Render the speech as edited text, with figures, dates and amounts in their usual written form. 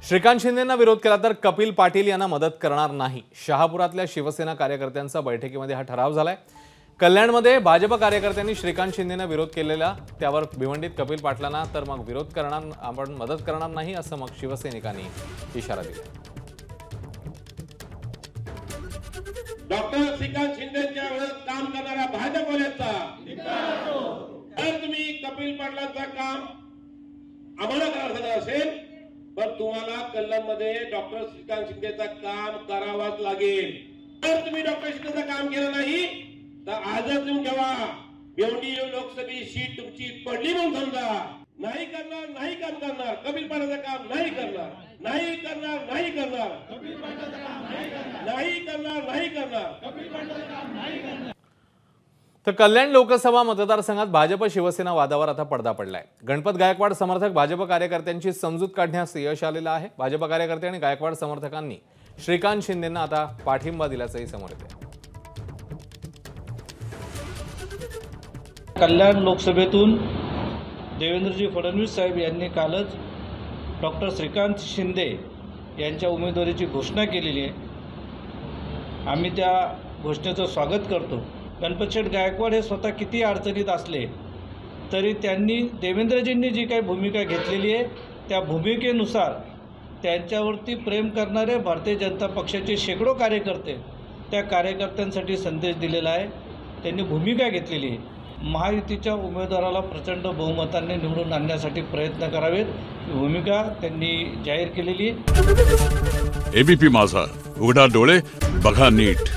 श्रीकांत शिंदेंना विरोध केला तर कपिल पाटील यांना मदत करणार नाही। शहापुरातल्या शिवसेना कार्यकर्त्यांचा बैठकीमध्ये हा ठराव झालाय। कल्याणमध्ये भाजप कार्यकर्त्यांनी श्रीकांत शिंदेंना विरोध केलेला, त्यावर भिवंडीत कपिल पाटलांना तर मग विरोध करणार, आपण मदत करणार नाही असं मग शिवसैनिकांनी इशारा दिला। डॉक्टर श्रीकांत शिंदेच्या विरोधात काम करणारा भाजपवाल्यांचा जर तुम्ही कपिल पाटलांचा काम आम्हाला करायचं असेल पण तुम्हाला कल्याणमध्ये डॉक्टर श्रीकांत शिंदेचं काम करावंच लागेल। जर तुम्ही डॉक्टर शिंदेचं काम केलं नाही तर आजच येऊन ठेवा, भिवंडी लोकसभेची सीट तुमची पडली म्हणून समजा। नाही करणार, नाही काम करणार, कपिल पाटलांचं काम नाही करणार, नाही करणार, नाही करणार, नाही करणार, नाही करणार। तर कल्याण लोकसभा मतदारसंघात भाजप शिवसेना वादावर आता पडदा पडलाय। गणपत गायकवाड समर्थक भाजप कार्यकर्त्यांची समजूत काढण्यास यश आलेलं आहे। भाजप कार्यकर्ते आणि गायकवाड समर्थकांनी श्रीकांत शिंदेंना आता पाठिंबा दिल्याचंही समोर येतंय। कल्याण लोकसभेतून देवेंद्रजी फडणवीस साहेब यांनी कालच डॉक्टर श्रीकांत शिंदे यांच्या उमेदवारीची घोषणा केलेली आहे। आम्ही त्या घोषणेचं स्वागत करतो। गणपतशेठ गायकवाड हे स्वतः किती अडचणीत असले तरी त्यांनी देवेंद्रजींनी जी काही भूमिका घेतलेली आहे त्या भूमिकेनुसार त्यांच्यावरती प्रेम करणारे भारतीय जनता पक्षाचे शेकडो कार्यकर्ते त्या कार्यकर्त्यांसाठी संदेश दिलेला आहे। त्यांनी भूमिका घेतलेली आहे। महायुतीच्या उमेदवाराला प्रचंड बहुमताने निवडून आणण्यासाठी प्रयत्न करावेत ही भूमिका त्यांनी जाहीर केलेली आहे। एबीपी माझा, उघडा डोळे बघा नीट।